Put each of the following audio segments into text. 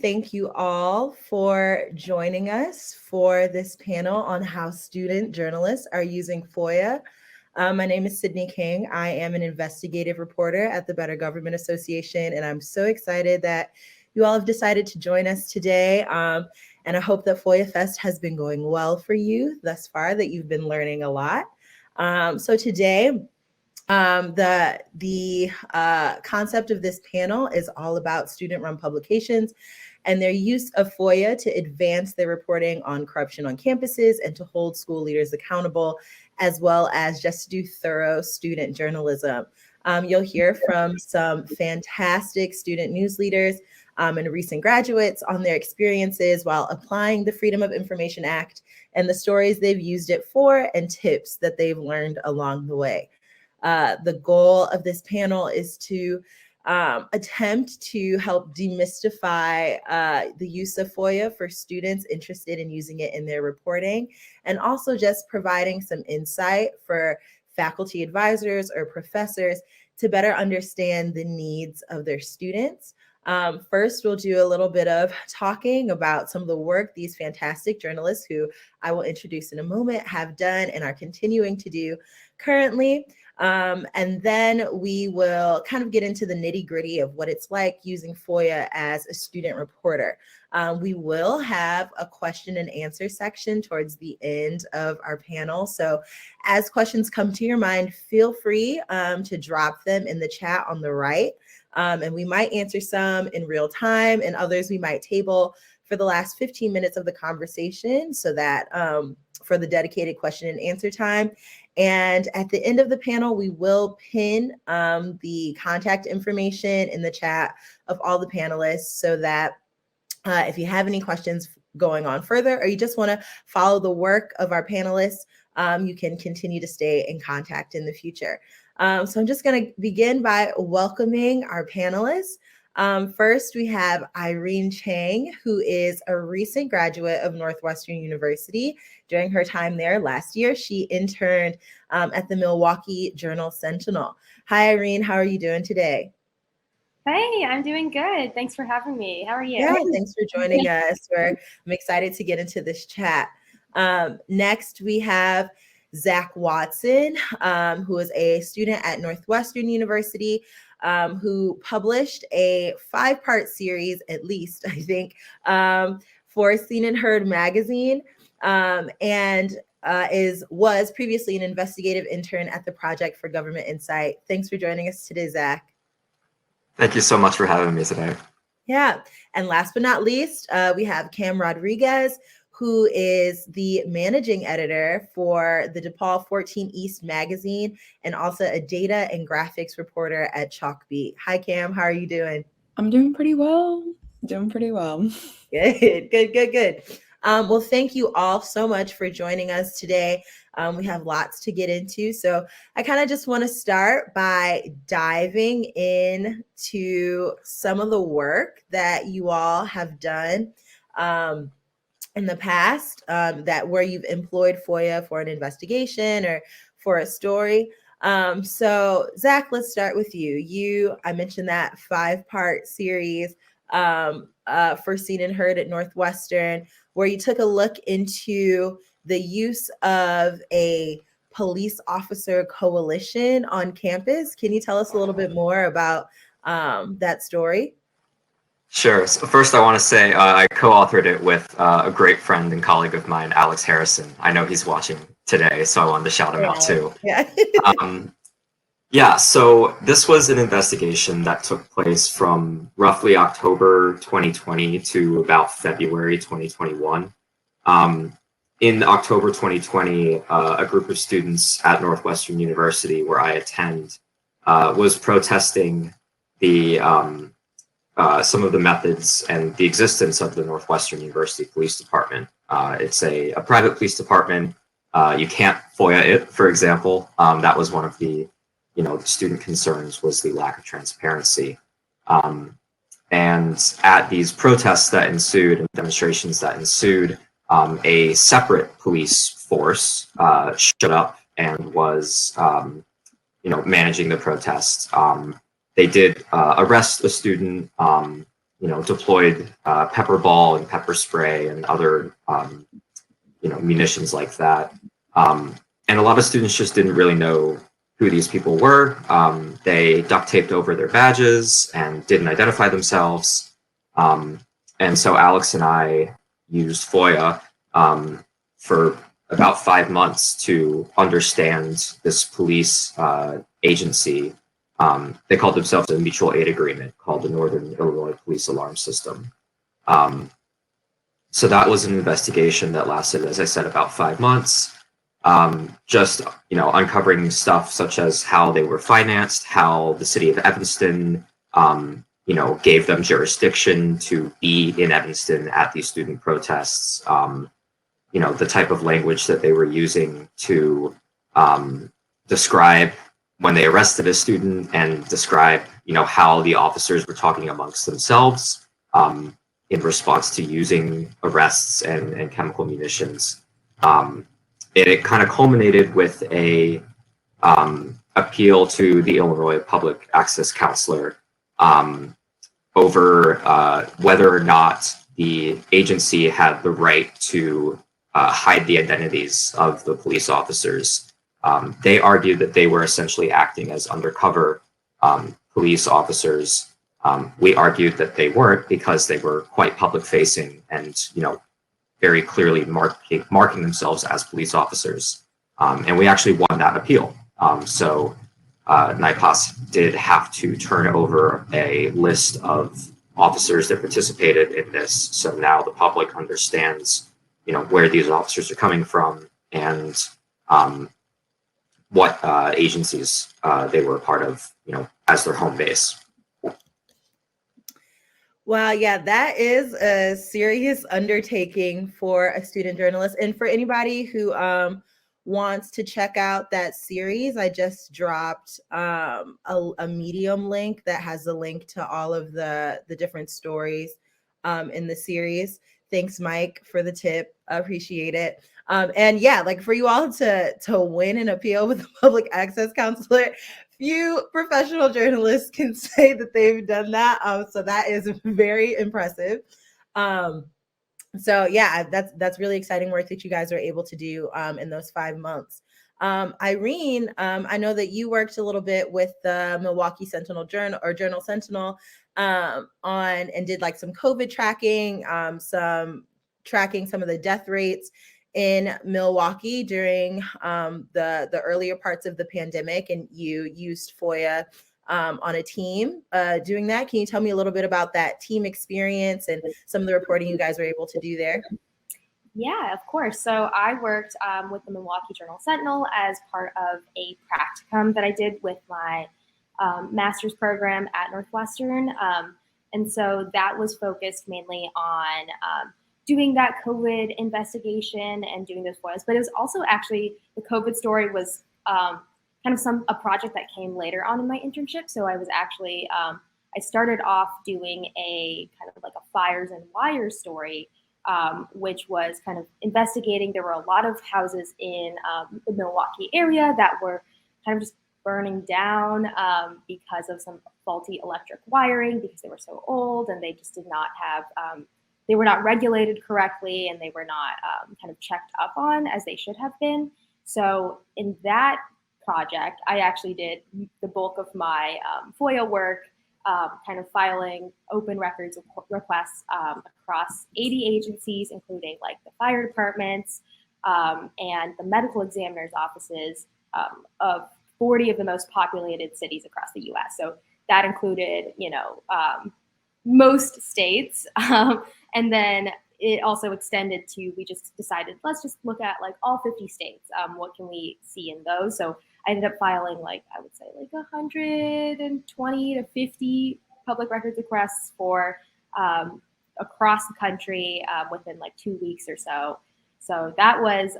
thank you all for joining us for this panel on how student journalists are using FOIA. My name is Sidnee King. I am an investigative reporter at the Better Government Association, and I'm so excited that you all have decided to join us today. And I hope that FOIA Fest has been going well for you thus far, that you've been learning a lot. So today, the concept of this panel is all about student-run publications and their use of FOIA to advance their reporting on corruption on campuses and to hold school leaders accountable, as well as just to do thorough student journalism. You'll hear from some fantastic student news leaders and recent graduates on their experiences while applying the Freedom of Information Act and the stories they've used it for and tips that they've learned along the way. The goal of this panel is to attempt to help demystify the use of FOIA for students interested in using it in their reporting, and also just providing some insight for faculty advisors or professors to better understand the needs of their students. First, we'll do a little bit of talking about some of the work these fantastic journalists, who I will introduce in a moment, have done and are continuing to do currently. And then we will kind of get into the nitty-gritty of what it's like using FOIA as a student reporter. We will have a question and answer section towards the end of our panel. So as questions come to your mind, feel free to drop them in the chat on the right. And we might answer some in real time, and others we might table for the last 15 minutes of the conversation, so that for the dedicated question and answer time. And at the end of the panel, we will pin the contact information in the chat of all the panelists, so that if you have any questions going on further, or you just want to follow the work of our panelists, you can continue to stay in contact in the future. So I'm just going to begin by welcoming our panelists. First, we have Irene Chang, who is a recent graduate of Northwestern University. During her time there last year, she interned at the Milwaukee Journal-Sentinel. Hi, Irene. How are you doing today? Hey, I'm doing good. Thanks for having me. How are you? Yeah, thanks for joining us. I'm excited to get into this chat. Next, we have Zach Watson, who is a student at Northwestern University, who published a 5-part series, at least, I think, for Seen and Heard magazine, and was previously an investigative intern at the Project for Government Insight. Thanks for joining us today, Zach. Thank you so much for having me today. Yeah, and last but not least, we have Cam Rodriguez, who is the managing editor for the DePaul 14 East magazine and also a data and graphics reporter at Chalkbeat. Hi, Cam. How are you doing? I'm doing pretty well. Good. Well, thank you all so much for joining us today. We have lots to get into. So I kind of just want to start by diving into some of the work that you all have done in the past, that where you've employed FOIA for an investigation or for a story. So Zach, let's start with you. I mentioned that 5-part series for Seen and Heard at Northwestern, where you took a look into the use of a police officer coalition on campus. Can you tell us a little bit more about that story? Sure. So first, I want to say I co-authored it with a great friend and colleague of mine, Alex Harrison. I know he's watching today, so I wanted to shout him out too. Yeah. So this was an investigation that took place from roughly October 2020 to about February 2021. In October 2020, a group of students at Northwestern University, where I attend, was protesting the some of the methods and the existence of the Northwestern University Police Department. It's a private police department. You can't FOIA it, for example. That was one of the student concerns, was the lack of transparency. And at these protests that ensued and demonstrations that ensued, a separate police force showed up and was managing the protests. They did arrest a student deployed pepper ball and pepper spray and other munitions like that. And a lot of students just didn't really know who these people were. They duct taped over their badges and didn't identify themselves. And so Alex and I used FOIA for about 5 months to understand this police agency. They called themselves a mutual aid agreement called the Northern Illinois Police Alarm System. So that was an investigation that lasted, as I said, about 5 months. Just uncovering stuff such as how they were financed, how the city of Evanston gave them jurisdiction to be in Evanston at these student protests, the type of language that they were using to describe when they arrested a student and describe how the officers were talking amongst themselves in response to using arrests and chemical munitions. It kind of culminated with a appeal to the Illinois Public Access Counselor over whether or not the agency had the right to hide the identities of the police officers. They argued that they were essentially acting as undercover police officers. We argued that they weren't because they were quite public-facing and very clearly marking themselves as police officers. And we actually won that appeal. So NIPOS did have to turn over a list of officers that participated in this. So now the public understands, where these officers are coming from and what agencies they were a part of, as their home base. Wow, yeah, that is a serious undertaking for a student journalist. And for anybody who wants to check out that series, I just dropped a Medium link that has a link to all of the different stories in the series. Thanks, Mike, for the tip. I appreciate it. And yeah, like for you all to win an appeal with the public access counselor, few professional journalists can say that they've done that. So that is very impressive. So yeah, that's really exciting work that you guys are able to do in those 5 months. Irene, I know that you worked a little bit with the Milwaukee Sentinel Journal or Journal Sentinel on and did like some COVID tracking, some tracking some of the death rates in Milwaukee during the earlier parts of the pandemic, and you used FOIA on a team doing that. Can you tell me a little bit about that team experience and some of the reporting you guys were able to do there? Yeah, of course. So I worked with the Milwaukee Journal Sentinel as part of a practicum that I did with my master's program at Northwestern. And so that was focused mainly on doing that COVID investigation and doing those FOIAs. But it was also actually, the COVID story was kind of a project that came later on in my internship. So I was actually, I started off doing a kind of like a fires and wires story, which was kind of investigating. There were a lot of houses in the Milwaukee area that were kind of just burning down because of some faulty electric wiring, because they were so old and they just did not have, they were not regulated correctly, and they were not kind of checked up on as they should have been. So in that project, I actually did the bulk of my FOIA work, kind of filing open records requests across 80 agencies, including like the fire departments and the medical examiner's offices of 40 of the most populated cities across the US. So that included, most states. And then it also extended to, we just decided, let's just look at like all 50 states. What can we see in those? So I ended up filing I would say 120 to 50 public records requests for across the country within 2 weeks or so. So that was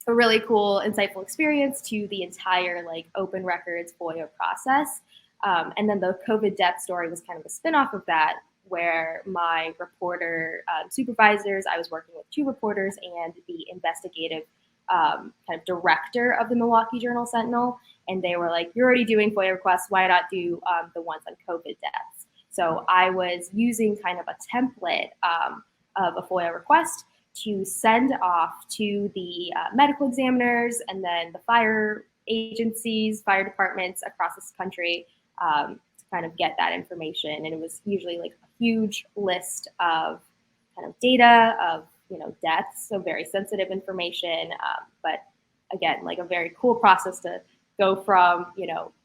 a really cool, insightful experience to the entire open records FOIA process. And then the COVID death story was kind of a spinoff of that, where my reporter supervisors, I was working with 2 reporters and the investigative kind of director of the Milwaukee Journal Sentinel. And they were like, you're already doing FOIA requests, why not do the ones on COVID deaths? So I was using kind of a template of a FOIA request to send off to the medical examiners and then the fire agencies, fire departments across this country to kind of get that information. And it was usually like a huge list of kind of data of, deaths, so very sensitive information. But again, like a very cool process to go from,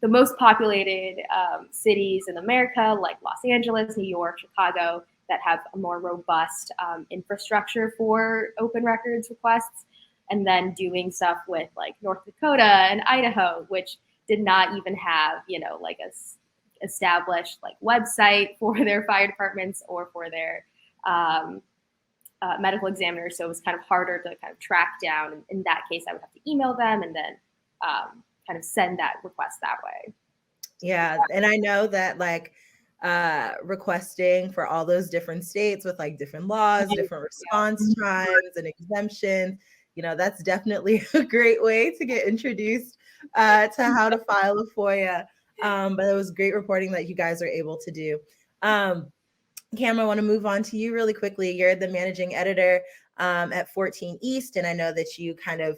the most populated cities in America, like Los Angeles, New York, Chicago, that have a more robust infrastructure for open records requests, and then doing stuff with like North Dakota and Idaho, which did not even have, like a established like website for their fire departments or for their medical examiners. So it was kind of harder to kind of track down. In that case, I would have to email them and then kind of send that request that way. Yeah. And I know that like requesting for all those different states with like different laws, different response times and exemptions, that's definitely a great way to get introduced to how to file a FOIA. But it was great reporting that you guys are able to do. Cam, I want to move on to you really quickly. You're the managing editor at 14 East, and I know that you kind of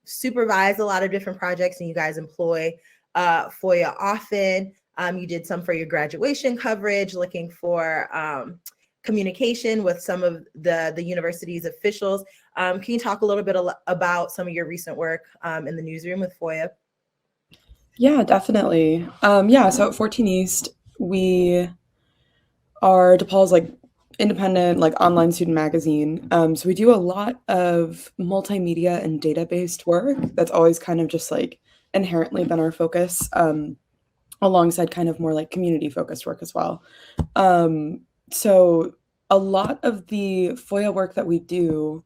supervise a lot of different projects, and you guys employ FOIA often. You did some for your graduation coverage, looking for communication with some of the university's officials. Can you talk a little bit about some of your recent work in the newsroom with FOIA? Yeah, definitely. So at 14 East, we are DePaul's like independent, like online student magazine. So we do a lot of multimedia and data-based work. That's always kind of just like inherently been our focus, alongside kind of more like community-focused work as well. So a lot of the FOIA work that we do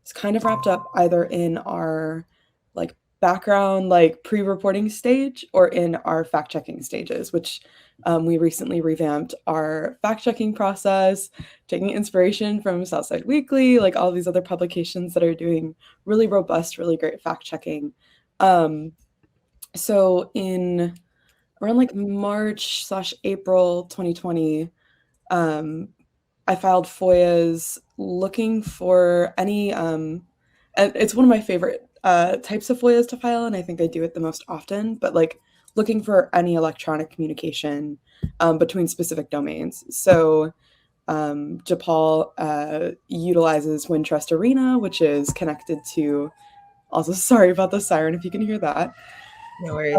is kind of wrapped up either in our like background, like pre-reporting stage, or in our fact-checking stages, which we recently revamped our fact-checking process, taking inspiration from Southside Weekly, like all these other publications that are doing really robust, really great fact-checking. So in around like March/April 2020, I filed FOIAs looking for any, and it's one of my favorite types of FOIAs to file, and I think I do it the most often, but like looking for any electronic communication between specific domains. So DePaul utilizes Wintrust Arena, which is connected to, also sorry about the siren if you can hear that. No worries.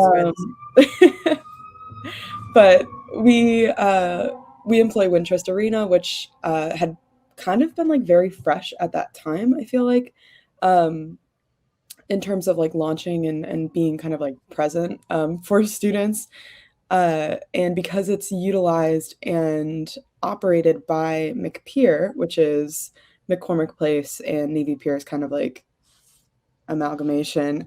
But we employ Wintrust Arena, which had kind of been like very fresh at that time, I feel like, in terms of like launching and being kind of like present for students. And because it's utilized and operated by McPier, which is McCormick Place and Navy Pier's kind of like amalgamation,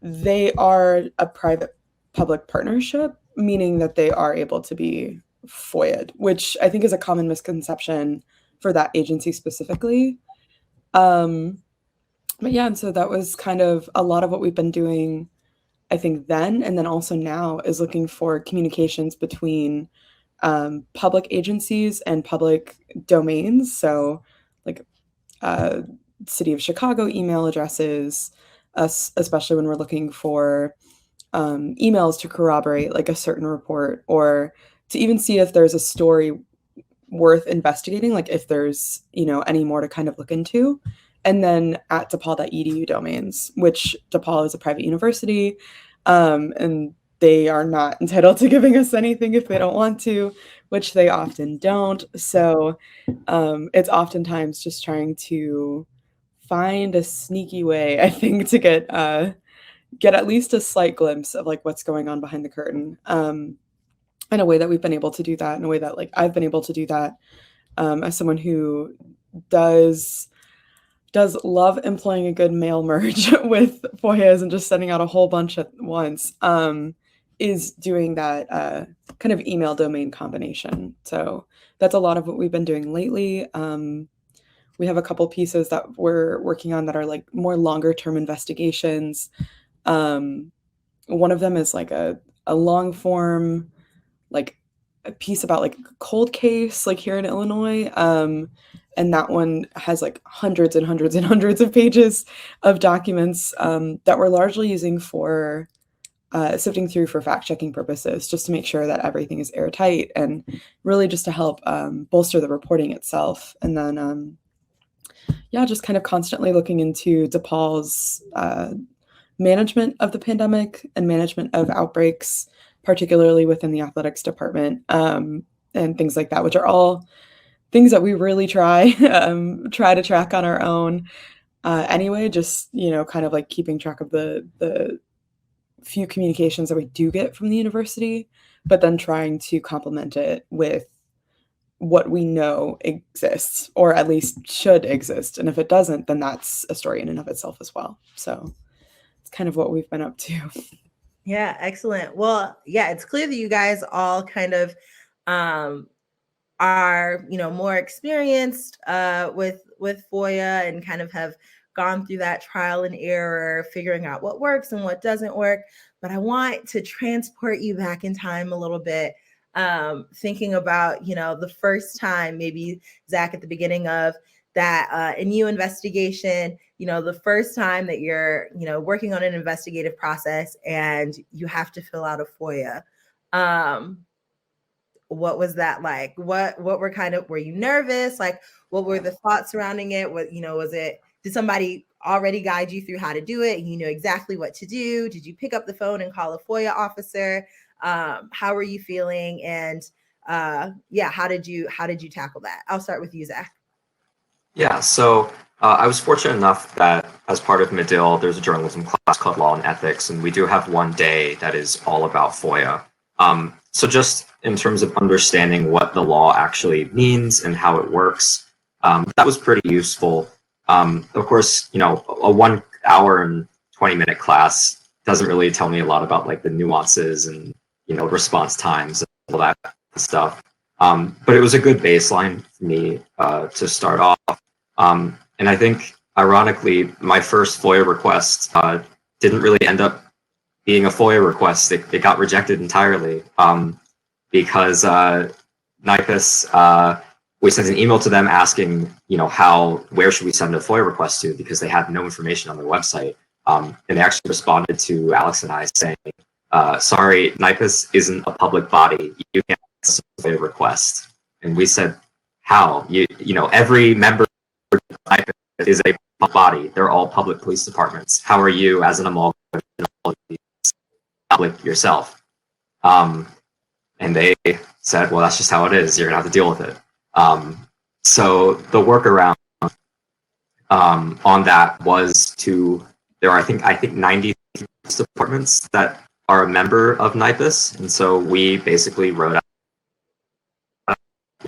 they are a private-public partnership, meaning that they are able to be FOIA'd, which I think is a common misconception for that agency specifically. But yeah, and so that was kind of a lot of what we've been doing, I think then, and then also now, is looking for communications between public agencies and public domains. So like City of Chicago email addresses, especially when we're looking for emails to corroborate like a certain report, or to even see if there's a story worth investigating, like if there's, any more to kind of look into. And then at DePaul.edu domains, which DePaul is a private university, and they are not entitled to giving us anything if they don't want to, which they often don't. So it's oftentimes just trying to find a sneaky way, I think, to get at least a slight glimpse of like what's going on behind the curtain. In a way that we've been able to do that, in a way that like I've been able to do that, as someone who does love employing a good mail merge with FOIAs and just sending out a whole bunch at once, is doing that kind of email domain combination. So that's a lot of what we've been doing lately. We have a couple pieces that we're working on that are like more longer term investigations. One of them is like a long form, like a piece about like a cold case, like here in Illinois. And that one has like hundreds and hundreds and hundreds of pages of documents that we're largely using for sifting through for fact-checking purposes, just to make sure that everything is airtight and really just to help bolster the reporting itself. And then, yeah, just kind of constantly looking into DePaul's management of the pandemic and management of outbreaks, particularly within the athletics department, and things like that, which are all things that we really try to track on our own. Anyway, just, you know, kind of like keeping track of the few communications that we do get from the university, but then trying to complement it with what we know exists, or at least should exist. And if it doesn't, then that's a story in and of itself as well. So it's kind of what we've been up to. Yeah, excellent. Well, yeah, it's clear that you guys all kind of are, you know, more experienced with FOIA and kind of have gone through that trial and error, figuring out what works and what doesn't work. But I want to transport you back in time a little bit, thinking about, you know, the first time, maybe Zach, at the beginning of that NU investigation, you know, the first time that you're, you know, working on an investigative process and you have to fill out a FOIA. What was that like? What were you nervous? Like, what were the thoughts surrounding it? What, you know, did somebody already guide you through how to do it and you knew exactly what to do? Did you pick up the phone and call a FOIA officer? How were you feeling? And yeah, how did you tackle that? I'll start with you, Zach. Yeah, so I was fortunate enough that as part of Medill, there's a journalism class called Law and Ethics, and we do have one day that is all about FOIA. So just in terms of understanding what the law actually means and how it works, that was pretty useful. Of course, you know, a 1 hour and 20-minute class doesn't really tell me a lot about like the nuances and, you know, response times and all that stuff. But it was a good baseline for me to start off. And I think, ironically, my first FOIA request didn't really end up being a FOIA request. It got rejected entirely because NIPUS, we sent an email to them asking, you know, where should we send a FOIA request to, because they had no information on their website. And they actually responded to Alex and I saying, sorry, NIPUS isn't a public body. You can't send a FOIA request. And we said, how? You know, every member of NIPUS is a public body. They're all public police departments. How are you, as an amalgam, public yourself? And they said, well, that's just how it is. You're gonna have to deal with it. So the workaround on that was there are I think 90 police departments that are a member of NIPUS, and so we basically wrote out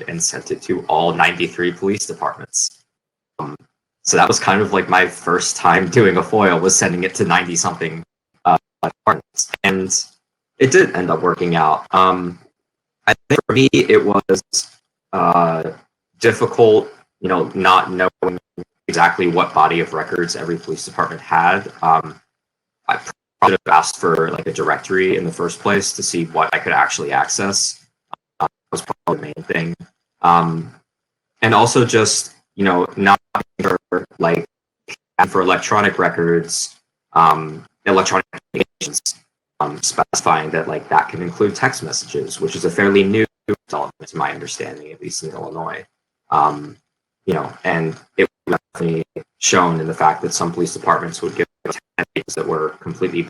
and sent it to all 93 police departments. So that was kind of like my first time doing a FOIA, was sending it to 90 something departments, and it did end up working out. I think for me it was difficult, you know, not knowing exactly what body of records every police department had. I probably have asked for like a directory in the first place to see what I could actually access. That was probably the main thing. And also just, you know, not for like for electronic records, electronic communications, specifying that like that can include text messages, which is a fairly new development to my understanding, at least in Illinois. You know, and it was definitely shown in the fact that some police departments would give 10 pages that were completely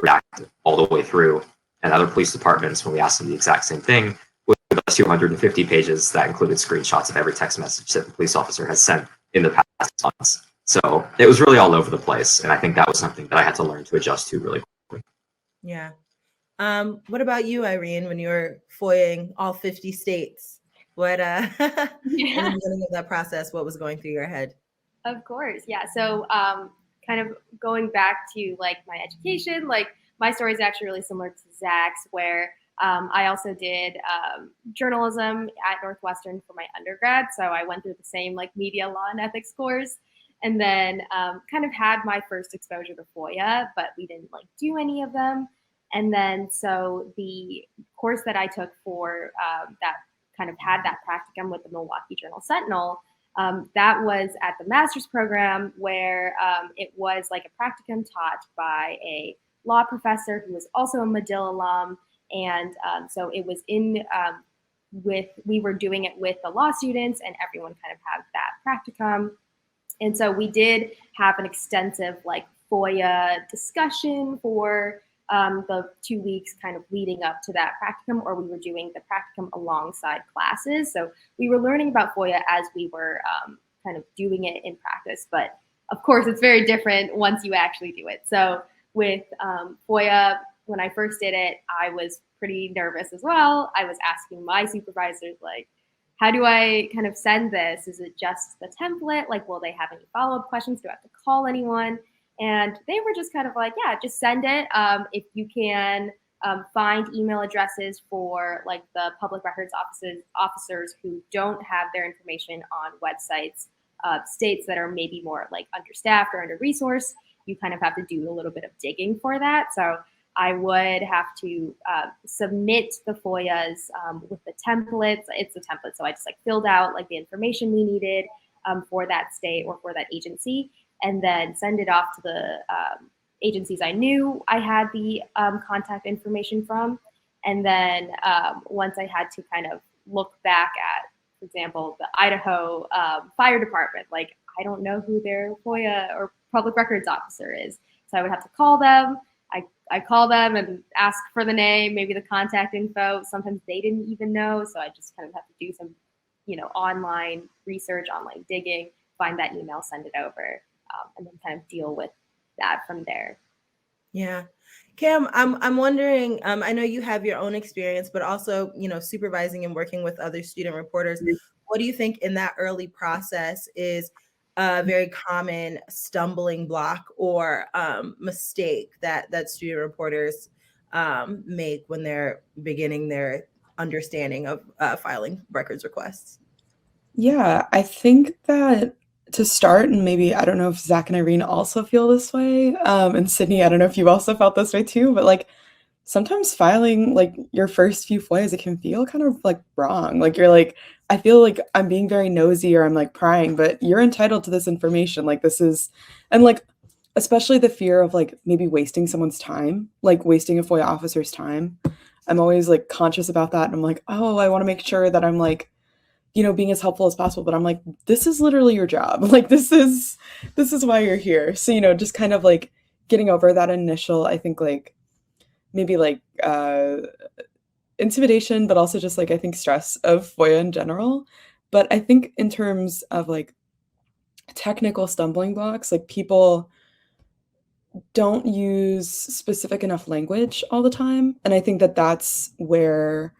redacted all the way through, and other police departments, when we asked them the exact same thing, would give us 250 pages that included screenshots of every text message that the police officer has sent in the past months. So it was really all over the place, and I think that was something that I had to learn to adjust to really quickly. Yeah. What about you, Irene, when you were FOIAing all 50 states? What in the beginning of that process, what was going through your head? Of course, yeah. So kind of going back to like my education, like my story is actually really similar to Zach's, where I also did journalism at Northwestern for my undergrad. So I went through the same like media law and ethics course, and then kind of had my first exposure to FOIA, but we didn't like do any of them. And then so the course that I took for that kind of had that practicum with the Milwaukee Journal Sentinel, that was at the master's program where it was like a practicum taught by a law professor who was also a Medill alum. And so it was we were doing it with the law students, and everyone kind of had that practicum. And so we did have an extensive like FOIA discussion for the 2 weeks kind of leading up to that practicum, or we were doing the practicum alongside classes. So we were learning about FOIA as we were kind of doing it in practice. But of course, it's very different once you actually do it. So with FOIA, when I first did it, I was pretty nervous as well. I was asking my supervisors, like, how do I kind of send this? Is it just the template? Like, will they have any follow-up questions? Do I have to call anyone? And they were just kind of like, yeah, just send it. If you can find email addresses for like the public records officers who don't have their information on websites, states that are maybe more like understaffed or under-resourced, you kind of have to do a little bit of digging for that. So I would have to submit the FOIAs with the templates. It's a template, so I just like filled out like the information we needed for that state or for that agency, and then send it off to the agencies I knew I had the contact information from. And then once I had to kind of look back at, for example, the Idaho Fire Department, like I don't know who their FOIA or public records officer is, so I would have to call them. I call them and ask for the name, maybe the contact info. Sometimes they didn't even know, so I just kind of have to do some, online research, online digging, find that email, send it over, and then kind of deal with that from there. Yeah. Cam, I'm wondering, I know you have your own experience, but also, supervising and working with other student reporters. What do you think in that early process is a very common stumbling block or mistake that student reporters make when they're beginning their understanding of filing records requests? Yeah, I think that to start, and maybe I don't know if Zach and Irene also feel this way, and Sidnee, I don't know if you also felt this way too, but like sometimes filing like your first few FOIAs, it can feel kind of like wrong. Like you're like, I feel like I'm being very nosy or I'm like prying, but you're entitled to this information. Like this is, and like, especially the fear of like maybe wasting someone's time, like wasting a FOIA officer's time. I'm always like conscious about that. And I'm like, oh, I want to make sure that I'm like, being as helpful as possible. But I'm like, this is literally your job. Like this is why you're here. So, just kind of like getting over that initial, I think like, maybe like intimidation, but also just like I think stress of FOIA in general. But I think in terms of like technical stumbling blocks, like people don't use specific enough language all the time. And I think that that's where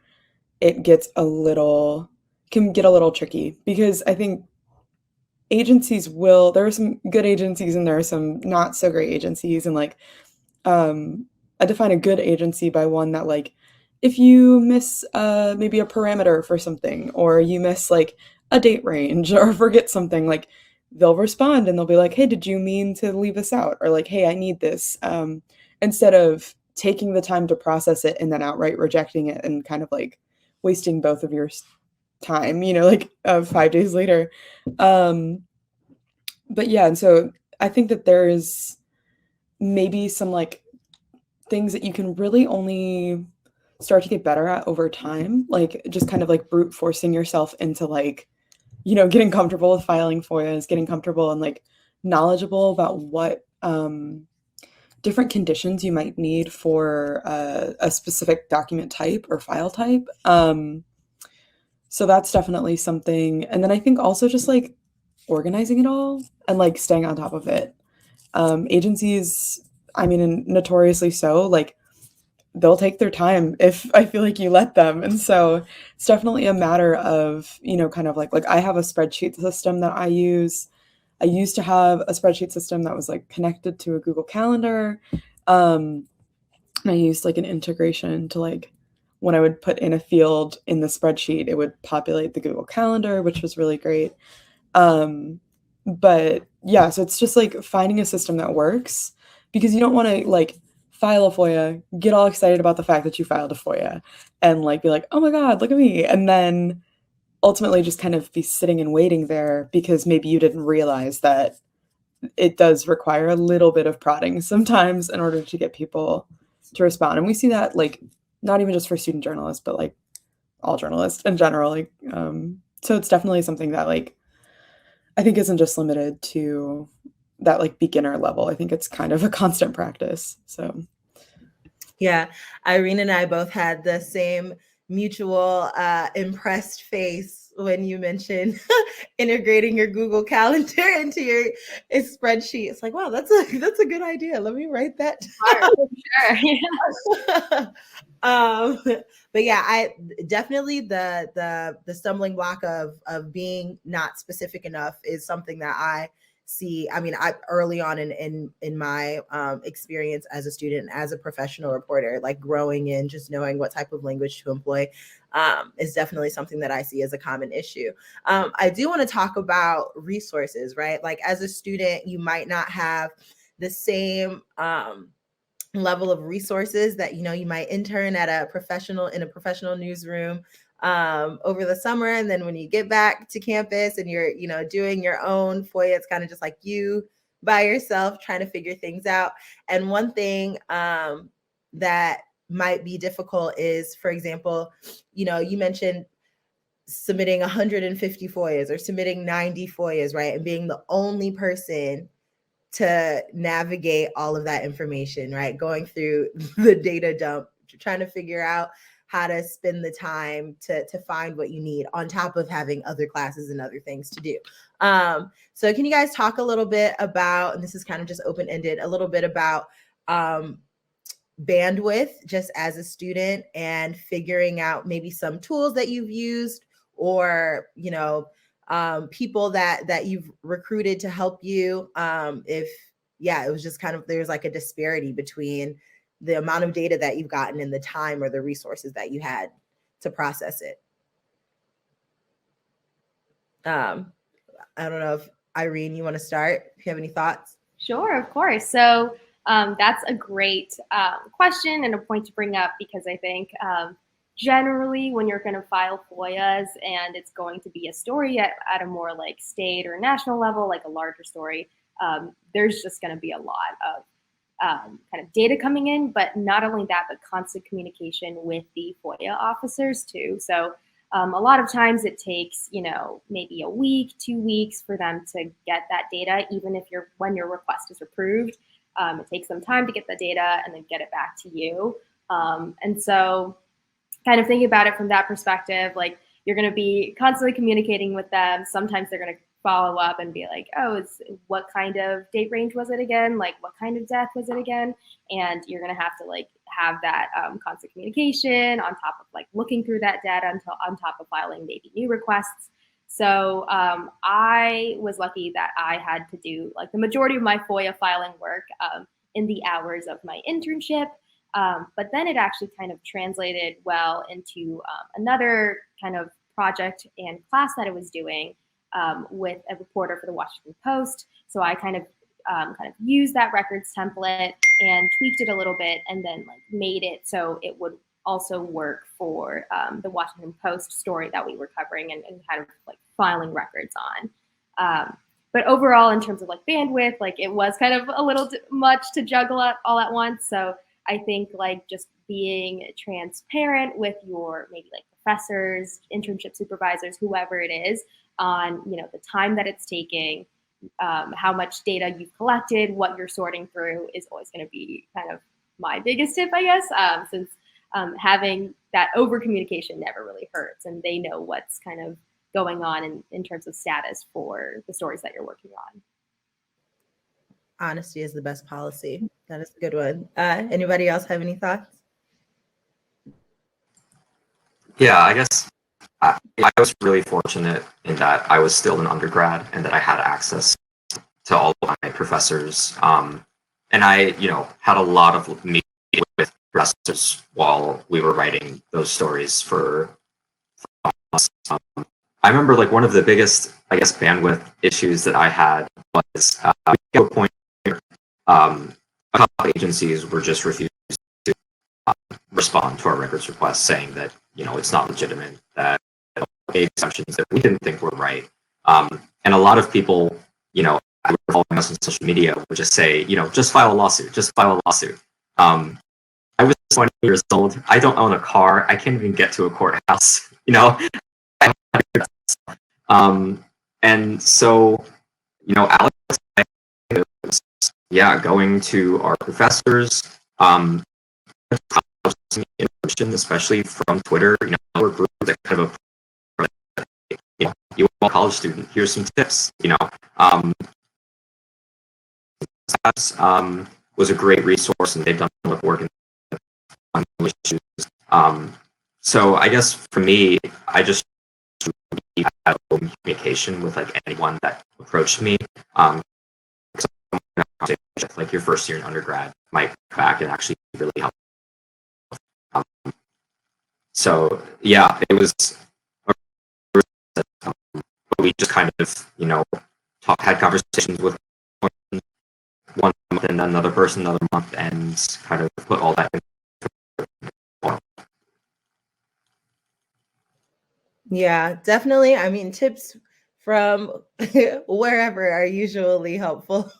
it can get a little tricky, because I think agencies there are some good agencies and there are some not so great agencies. And like, I define a good agency by one that like, if you miss maybe a parameter for something, or you miss like a date range or forget something, like they'll respond and they'll be like, hey, did you mean to leave this out? Or like, hey, I need this. Instead of taking the time to process it and then outright rejecting it and kind of like wasting both of your time, like 5 days later. But yeah, and so I think that there's maybe some like things that you can really only start to get better at over time, like just kind of like brute forcing yourself into like, getting comfortable with filing FOIAs, getting comfortable and like knowledgeable about what different conditions you might need for a specific document type or file type. So that's definitely something. And then I think also just like organizing it all and like staying on top of it. Agencies, I mean, and notoriously so, like they'll take their time if I feel like you let them. And so it's definitely a matter of, kind of like I have a spreadsheet system that I use. I used to have a spreadsheet system that was like connected to a Google Calendar. And I used like an integration to like, when I would put in a field in the spreadsheet, it would populate the Google Calendar, which was really great. But yeah, so it's just like finding a system that works, because you don't want to like file a FOIA, get all excited about the fact that you filed a FOIA, and like be like, oh my God, look at me. And then ultimately just kind of be sitting and waiting there because maybe you didn't realize that it does require a little bit of prodding sometimes in order to get people to respond. And we see that like not even just for student journalists, but like all journalists in general. Like, so it's definitely something that like I think isn't just limited to that like beginner level. I think it's kind of a constant practice. So yeah, Irene and I both had the same mutual impressed face when you mentioned integrating your Google Calendar into your spreadsheet. It's like, wow, that's a good idea. Let me write that Sure. but yeah, I definitely the stumbling block of being not specific enough is something that I see. I mean, I early on in my experience as a student, as a professional reporter, like growing in just knowing what type of language to employ is definitely something that I see as a common issue. I do want to talk about resources, right? Like as a student, you might not have the same level of resources that you might intern at a professional newsroom over the summer, and then when you get back to campus and you're doing your own FOIA, it's kind of just like you by yourself trying to figure things out. And one thing that might be difficult is, for example, you mentioned submitting 150 FOIAs or submitting 90 FOIAs, right? And being the only person to navigate all of that information, right? Going through the data dump, trying to figure out how to spend the time to find what you need on top of having other classes and other things to do. So can you guys talk a little bit about, and this is kind of just open-ended, a little bit about bandwidth just as a student and figuring out maybe some tools that you've used or, people that you've recruited to help you. It was just kind of, there's like a disparity between the amount of data that you've gotten and the time or the resources that you had to process it. I don't know if Irene, you want to start, if you have any thoughts. Sure, of course. So that's a great question and a point to bring up, because I think generally when you're going to file FOIAs and it's going to be a story at a more like state or national level, like a larger story, there's just going to be a lot of kind of data coming in, but not only that, but constant communication with the FOIA officers too. So a lot of times it takes, maybe a week, 2 weeks for them to get that data, even if when your request is approved. It takes them time to get the data and then get it back to you. And so kind of thinking about it from that perspective, like you're going to be constantly communicating with them. Sometimes they're going to follow up and be like, oh, what kind of date range was it again? Like what kind of death was it again? And you're going to have to like have that constant communication on top of like looking through that data on top of filing maybe new requests. So I was lucky that I had to do like the majority of my FOIA filing work in the hours of my internship. But then it actually kind of translated well into another kind of project and class that I was doing with a reporter for the Washington Post. So I kind of used that records template and tweaked it a little bit and then like made it so it would also work for the Washington Post story that we were covering and kind of like filing records on. But overall, in terms of like bandwidth, like it was kind of a little much to juggle all at once. So I think like just being transparent with your maybe like professors, internship supervisors, whoever it is, on the time that it's taking, how much data you've collected, what you're sorting through is always going to be kind of my biggest tip, I guess, since having that over communication never really hurts, and they know what's kind of going on in terms of status for the stories that you're working on. Honesty is the best policy. That is a good one. Anybody else have any thoughts? Yeah, I guess I was really fortunate in that I was still an undergrad and that I had access to all of my professors. And I, had a lot of meetings with professors while we were writing those stories for us. I remember like one of the biggest, I guess, bandwidth issues that I had was we got to a point where a couple of agencies were just refusing respond to our records request saying that, it's not legitimate, that made assumptions that we didn't think were right. And a lot of people, following us on social media would just say, just file a lawsuit, just file a lawsuit. I was 20 years old. I don't own a car. I can't even get to a courthouse, and so, Alex, going to our professors, especially from Twitter, we're a group that kind of, you a college student, here's some tips, was a great resource, and they've done a lot of work on issues. So I guess for me, I just had open communication with anyone that approached me. Like your first year in undergrad might come back and actually really help. So yeah, it was. We just kind of, had conversations with one month and another person another month, and kind of put all that in. Yeah, definitely. I mean, tips from wherever are usually helpful.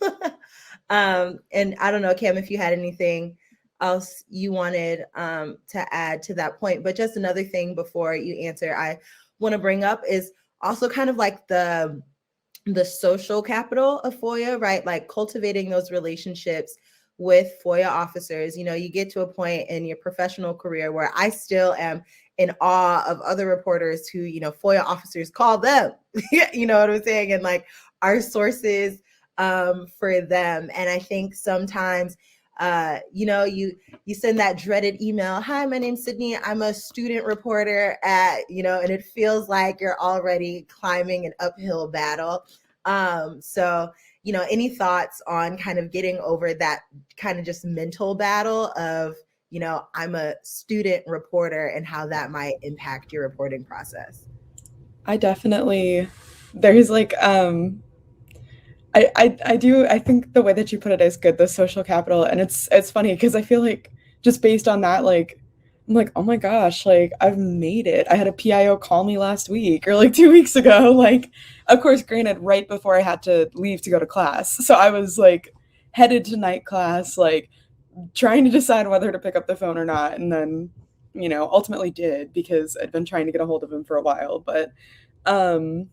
And I don't know, Cam, if you had anything else you wanted to add to that point, but just another thing before you answer, I want to bring up is also kind of like the social capital of FOIA, right? Like cultivating those relationships with FOIA officers. You get to a point in your professional career where I still am in awe of other reporters who, FOIA officers call them, you know what I'm saying? And like our sources for them. And I think sometimes, you send that dreaded email. Hi, my name's Sidnee. I'm a student reporter at, and it feels like you're already climbing an uphill battle. So, any thoughts on kind of getting over that kind of just mental battle of, I'm a student reporter and how that might impact your reporting process? I definitely, there's like, I think the way that you put it is good, the social capital. And it's funny because I feel like just based on that, like, I'm like, oh my gosh, like I've made it. I had a PIO call me last week or like 2 weeks ago. Like, of course, granted, right before I had to leave to go to class. So I was like headed to night class, like trying to decide whether to pick up the phone or not. And then, ultimately did because I'd been trying to get a hold of him for a while. But, and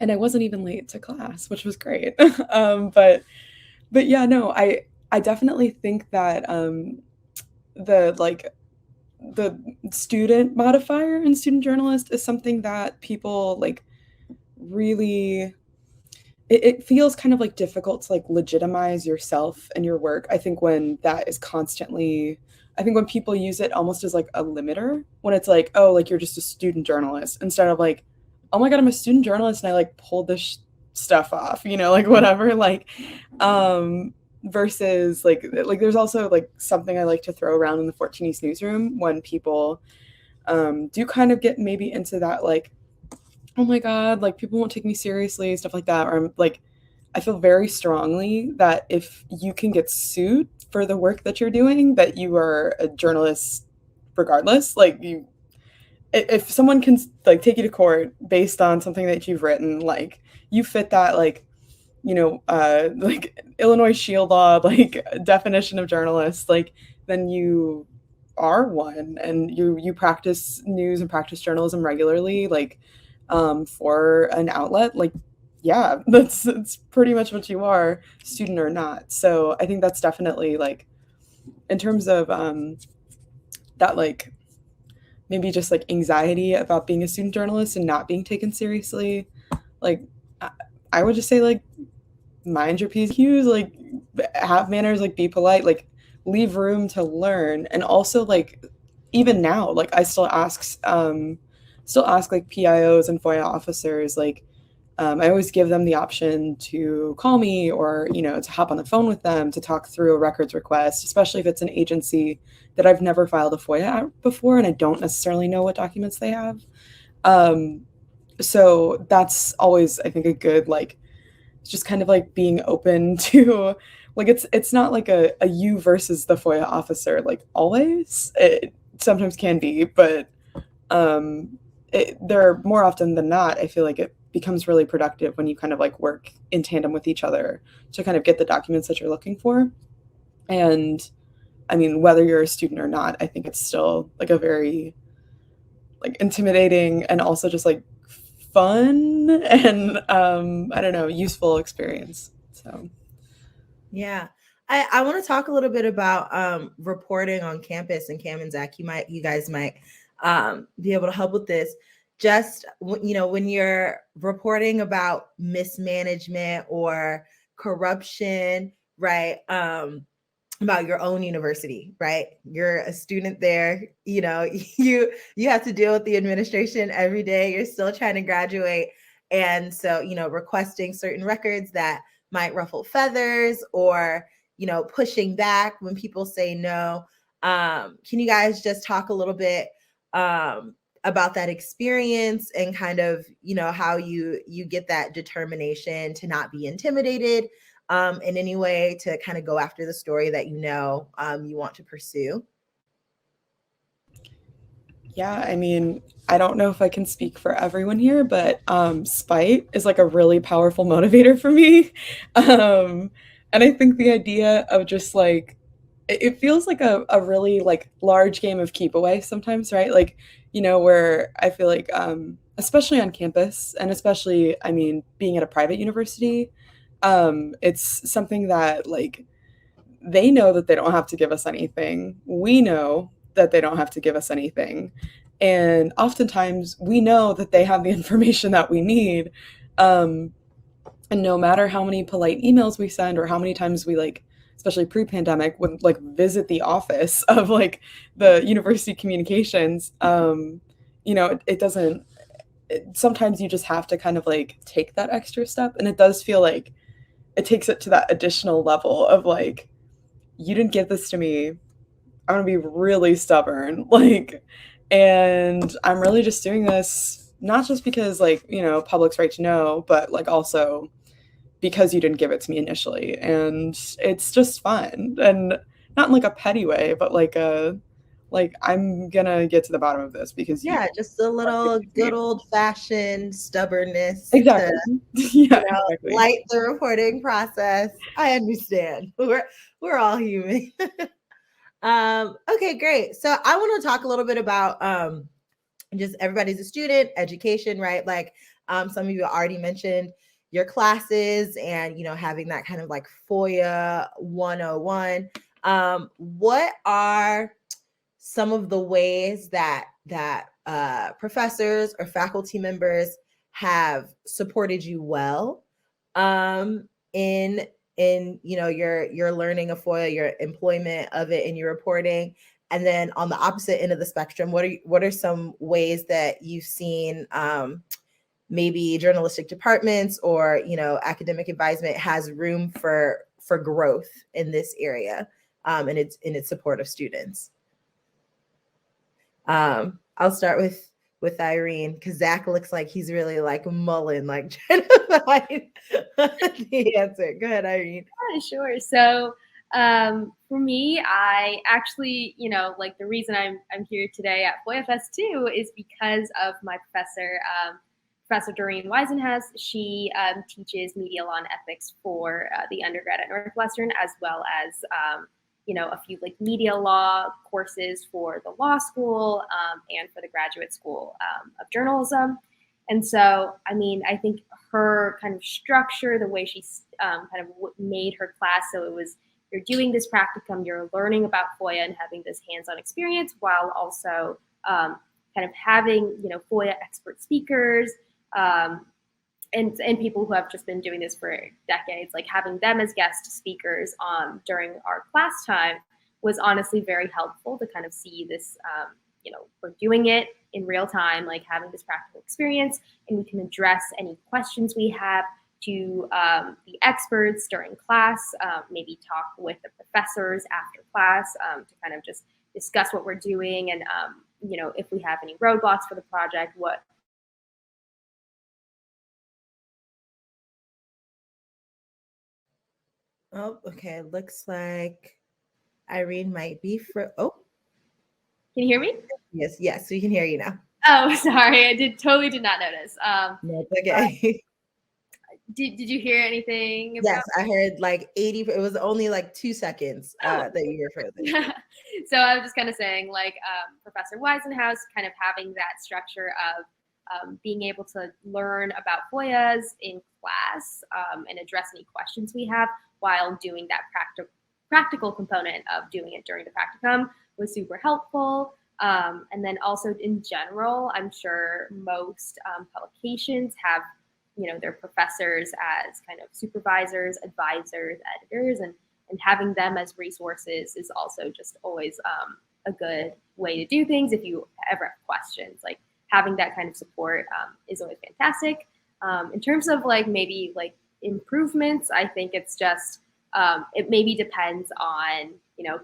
I wasn't even late to class, which was great. But yeah, no, I definitely think that the student modifier in student journalist is something that people like really. It feels kind of like difficult to like legitimize yourself and your work. I think when that is constantly. I think when people use it almost as like a limiter, when it's like, oh, like you're just a student journalist, instead of like, oh my God, I'm a student journalist and I like pulled this stuff off, like whatever, like, versus like there's also like something I like to throw around in the 14 East newsroom when people do kind of get maybe into that, like, oh my God, like people won't take me seriously, stuff like that. Or I'm like, I feel very strongly that if you can get sued for the work that you're doing, that you are a journalist regardless. Like if someone can like take you to court based on something that you've written, like you fit that, like, like Illinois Shield Law, like definition of journalist, like then you are one and you practice news and practice journalism regularly, like for an outlet, like, yeah, it's pretty much what you are, student or not. So I think that's definitely like, in terms of that, like maybe just like anxiety about being a student journalist and not being taken seriously, like I would just say like mind your P's and Q's, like have manners, like be polite, like leave room to learn. And also like even now, like I still ask like PIOs and FOIA officers, like I always give them the option to call me or, to hop on the phone with them to talk through a records request, especially if it's an agency that I've never filed a FOIA at before and I don't necessarily know what documents they have. So that's always, I think, a good, like, just kind of like being open to like it's not like a you versus the FOIA officer, like always. It sometimes can be, but there more often than not, I feel like it becomes really productive when you kind of like work in tandem with each other to kind of get the documents that you're looking for. And I mean, whether you're a student or not, I think it's still like a very like intimidating and also just like fun and I don't know, useful experience. So yeah. I want to talk a little bit about reporting on campus, and Cam and Zach, you guys might be able to help with this. Just when you're reporting about mismanagement or corruption, right? About your own university, right? You're a student there, you have to deal with the administration every day. You're still trying to graduate. And so, requesting certain records that might ruffle feathers, or, pushing back when people say no. Can you guys just talk a little bit about that experience, and kind of, how you get that determination to not be intimidated in any way, to kind of go after the story that you want to pursue? yeah, I mean, I don't know if I can speak for everyone here, but spite is like a really powerful motivator for me. And I think the idea of just like it feels like a really like large game of keep away sometimes, right? Like, where I feel like especially on campus, and especially, I mean, being at a private university, it's something that like they know that they don't have to give us anything. We know that they don't have to give us anything. And oftentimes we know that they have the information that we need. And no matter how many polite emails we send, or how many times we like, especially pre-pandemic, would like visit the office of like the university communications, it doesn't, sometimes you just have to kind of like take that extra step. And it does feel like it takes it to that additional level of like, you didn't give this to me. I'm gonna be really stubborn. Like, and I'm really just doing this not just because like, public's right to know, but like also because you didn't give it to me initially. And it's just fun. And not in like a petty way, but like I'm gonna get to the bottom of this because Yeah, just a little good old fashioned stubbornness exactly. to Yeah, exactly. light the reporting process. I understand. We're all human. Okay, great. So I want to talk a little bit about just everybody's a student, education, right? Like some of you already mentioned your classes, and having that kind of like FOIA 101. What are some of the ways that professors or faculty members have supported you well in your learning of FOIA, your employment of it, and your reporting? And then on the opposite end of the spectrum, what are some ways that you've seen maybe journalistic departments or academic advisement has room for growth in this area, and its support of students? I'll start with Irene, because Zach looks like he's really like mulling, like trying to find the answer. Go ahead, Irene. Yeah, sure. So for me, I actually, like the reason I'm here today at FOIA Fest 2 is because of my professor, Professor Doreen Weisenhaus. She teaches media law and ethics for the undergrad at Northwestern, as well as a few like media law courses for the law school and for the graduate school of journalism. And so, I mean, I think her kind of structure, the way she kind of made her class, so it was, you're doing this practicum, you're learning about FOIA and having this hands-on experience, while also kind of having, FOIA expert speakers and people who have just been doing this for decades, like having them as guest speakers during our class time was honestly very helpful to kind of see this, we're doing it in real time, like having this practical experience, and we can address any questions we have to the experts during class, maybe talk with the professors after class to kind of just discuss what we're doing, and if we have any roadblocks for the project, what Oh, okay. Looks like Irene might be oh, Can you hear me? yes, we can hear you now. Oh, sorry, I totally did not notice. No, it's okay. Did you hear anything about? Yes, I heard like 80. It was only like 2 seconds that you were further. So I was just kind of saying, like, Professor Weisenhouse kind of having that structure of being able to learn about FOIAs in class and address any questions we have while doing that practical component of doing it during the practicum was super helpful. And then also in general, I'm sure most publications have, their professors as kind of supervisors, advisors, editors, and having them as resources is also just always a good way to do things if you ever have questions. Like having that kind of support is always fantastic. In terms of maybe improvements, I think it's just it maybe depends on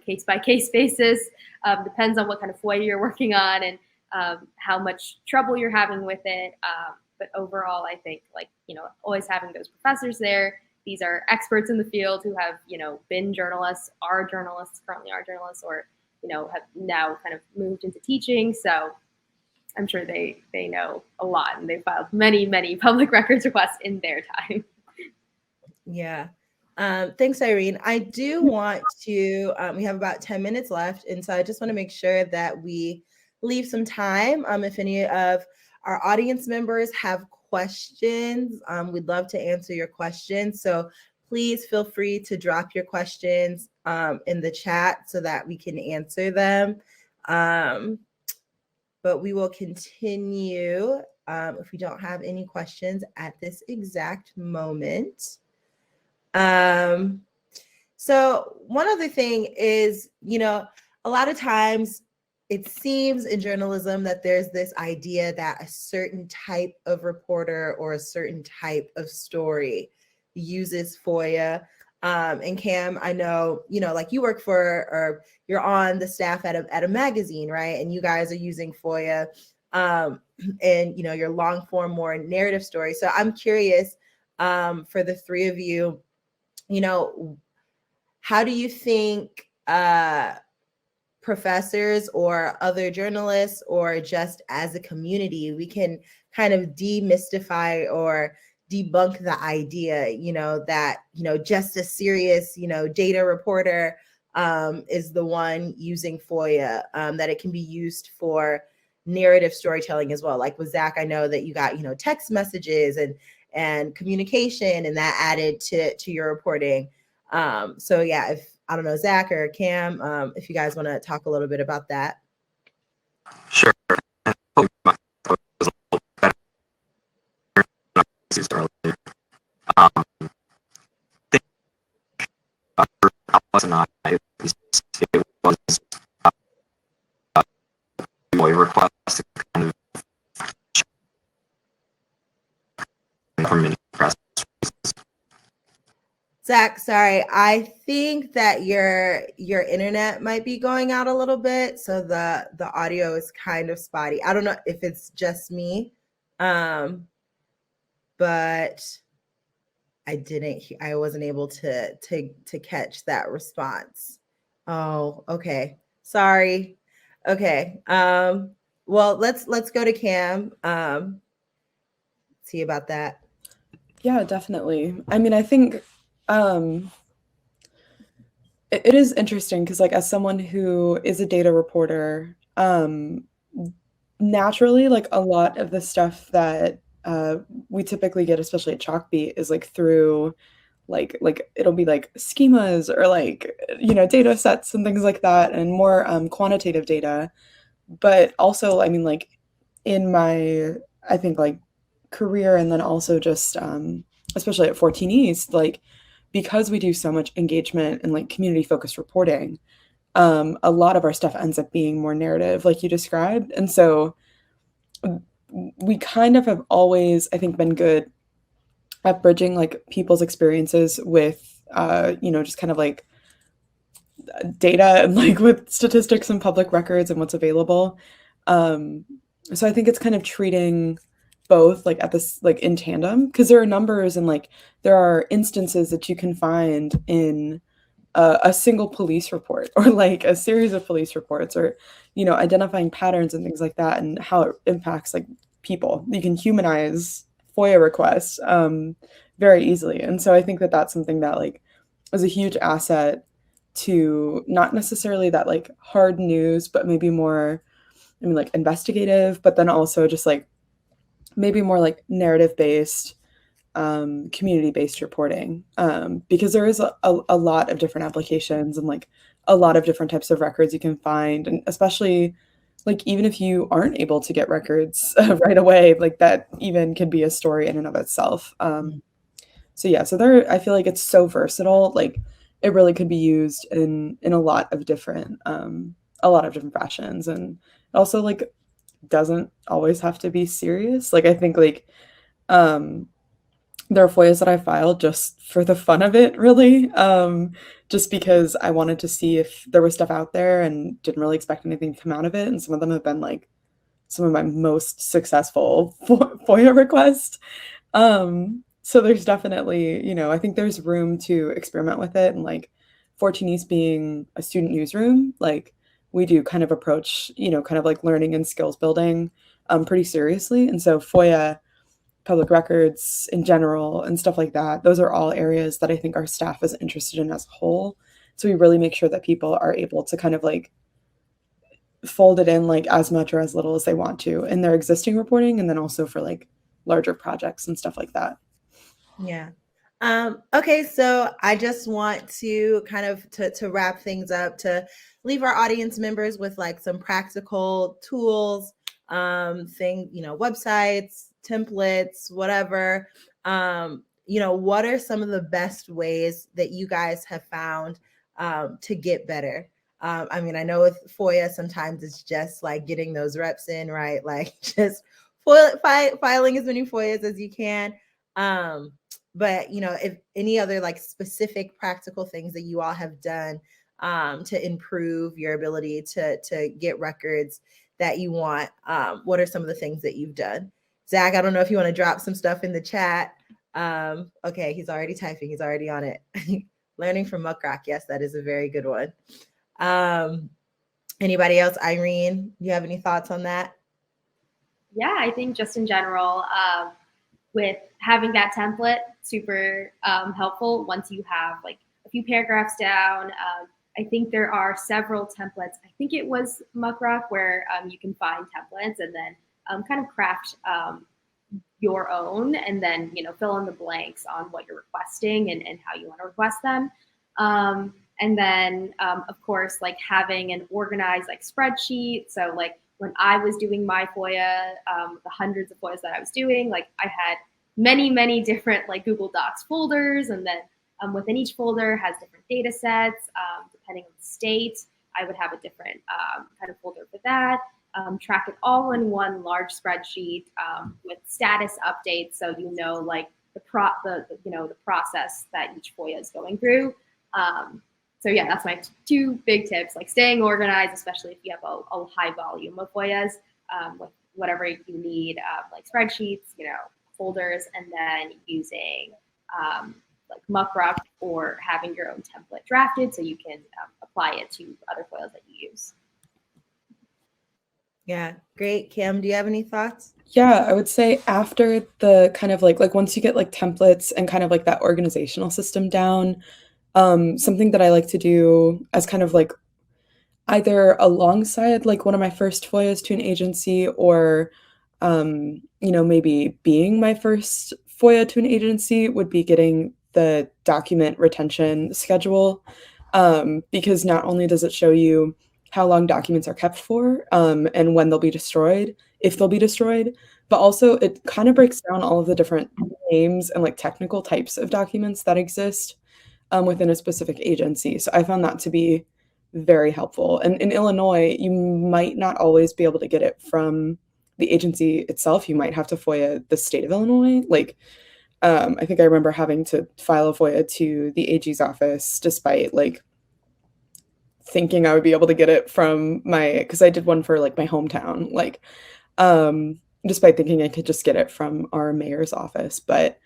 case by case basis. Depends on what kind of FOIA you're working on and how much trouble you're having with it. But overall, I think always having those professors there. These are experts in the field who have been journalists, currently are journalists, or have now kind of moved into teaching. So I'm sure they know a lot, and they filed many public records requests in their time. Yeah. Thanks, Irene. I do want to, we have about 10 minutes left. And so I just want to make sure that we leave some time. If any of our audience members have questions, we'd love to answer your questions. So please feel free to drop your questions in the chat so that we can answer them. But we will continue if we don't have any questions at this exact moment. So one other thing is, a lot of times it seems in journalism that there's this idea that a certain type of reporter or a certain type of story uses FOIA. And Cam, I know, you work for, or you're on the staff at a magazine, right? And you guys are using FOIA and, your long form, more narrative story. So I'm curious for the three of you, how do you think professors or other journalists or just as a community, we can kind of demystify or debunk the idea, that, just a serious, data reporter is the one using FOIA, that it can be used for narrative storytelling as well. Like with Zach, I know that you got, text messages and communication and that added to your reporting. So yeah, if I don't know, Zach or Cam, if you guys want to talk a little bit about that. Sure. Request to kind of from many press. Zach, sorry, I think that your internet might be going out a little bit, so the audio is kind of spotty. I don't know if it's just me, but I wasn't able to catch that response. Oh, okay, sorry. Okay, well, let's go to Cam. See about that. Yeah, definitely. I mean, I think it is interesting because, as someone who is a data reporter, naturally, a lot of the stuff that we typically get, especially at Chalkbeat, is through it'll be schemas or data sets and things like that, and more quantitative data. But also, I mean, in my, I think career, and then also just especially at 14 East, because we do so much engagement and community focused reporting, a lot of our stuff ends up being more narrative, like you described. And so we kind of have always, I think, been good at bridging people's experiences with, just kind of data and with statistics and public records and what's available. So I think it's kind of treating both like at this like in tandem, because there are numbers and like there are instances that you can find in a single police report or like a series of police reports, or identifying patterns and things like that, and how it impacts like people. You can humanize FOIA requests very easily, and so I think that that's something that like is a huge asset to not necessarily that like hard news, but maybe more, I mean, like investigative, but then also just like maybe more like narrative based, community-based reporting, because there is a lot of different applications and like a lot of different types of records you can find, and especially like even if you aren't able to get records right away, like that even could be a story in and of itself. So yeah, so there, I feel like it's so versatile. Like it really could be used in a lot of different fashions, and also like doesn't always have to be serious. Like I think like there are FOIAs that I filed just for the fun of it, really, just because I wanted to see if there was stuff out there and didn't really expect anything to come out of it. And some of them have been like some of my most successful FOIA requests. So there's definitely, I think there's room to experiment with it. And like 14 East being a student newsroom, like we do kind of approach, kind of like learning and skills building pretty seriously. And so FOIA, public records in general and stuff like that, those are all areas that I think our staff is interested in as a whole. So we really make sure that people are able to kind of like fold it in like as much or as little as they want to in their existing reporting, and then also for like larger projects and stuff like that. Yeah. Okay, so I just want to kind of to wrap things up, to leave our audience members with like some practical tools, websites, templates, whatever. What are some of the best ways that you guys have found to get better? I mean, I know with FOIA, sometimes it's just like getting those reps in, right? Like just filing as many FOIAs as you can. But if any other like specific practical things that you all have done to improve your ability to get records that you want, what are some of the things that you've done? Zach, I don't know if you want to drop some stuff in the chat. Okay, he's already typing. He's already on it. Learning from Muckrock. Yes, that is a very good one. Anybody else? Irene, you have any thoughts on that? Yeah, I think just in general, with having that template, super helpful once you have like a few paragraphs down. I think there are several templates. I think it was Muckrock where you can find templates and then kind of craft your own, and then fill in the blanks on what you're requesting and how you want to request them. And then of course, like having an organized like spreadsheet. So like when I was doing my FOIA, the hundreds of FOIAs that I was doing, like I had many different like Google Docs folders, and then within each folder has different data sets. Depending on the state, I would have a different kind of folder for that. Track it all in one large spreadsheet with status updates, so like the process that each FOIA is going through. So yeah, that's my two big tips, like staying organized, especially if you have a high volume of FOIAs, with whatever you need, like spreadsheets, folders, and then using like Muckrock or having your own template drafted so you can apply it to other FOIAs that you use. Yeah, great. Kim, do you have any thoughts? Yeah, I would say after the kind of like once you get like templates and kind of like that organizational system down, something that I like to do as kind of like either alongside like one of my first FOIAs to an agency, or maybe being my first FOIA to an agency, would be getting the document retention schedule, because not only does it show you how long documents are kept for, and when they'll be destroyed, if they'll be destroyed, but also it kind of breaks down all of the different names and like technical types of documents that exist within a specific agency. So I found that to be very helpful. And in Illinois, you might not always be able to get it from the agency itself. You might have to FOIA the state of Illinois. Like, I think I remember having to file a FOIA to the AG's office, despite like thinking I would be able to get it from because I did one for like my hometown. Like, despite thinking I could just get it from our mayor's office. But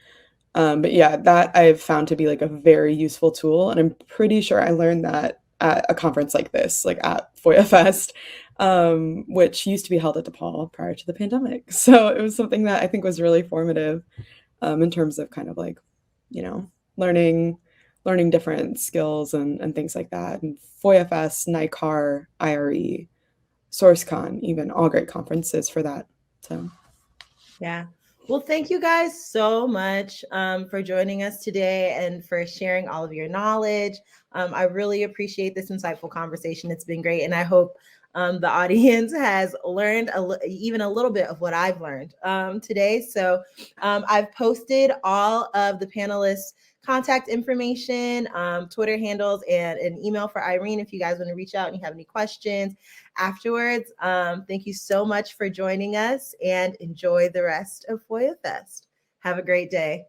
yeah, that I've found to be like a very useful tool. And I'm pretty sure I learned that at a conference like this, like at FOIA Fest, which used to be held at DePaul prior to the pandemic. So it was something that I think was really formative in terms of kind of like, you know, learning different skills and things like that. And FOIA Fest, NICAR, IRE, SourceCon, even all great conferences for that. So yeah. Well, thank you guys so much for joining us today and for sharing all of your knowledge. I really appreciate this insightful conversation. It's been great. And I hope the audience has learned even a little bit of what I've learned today. So I've posted all of the panelists' contact information, Twitter handles, and an email for Irene if you guys want to reach out and you have any questions afterwards. Thank you so much for joining us and enjoy the rest of FOIA Fest. Have a great day.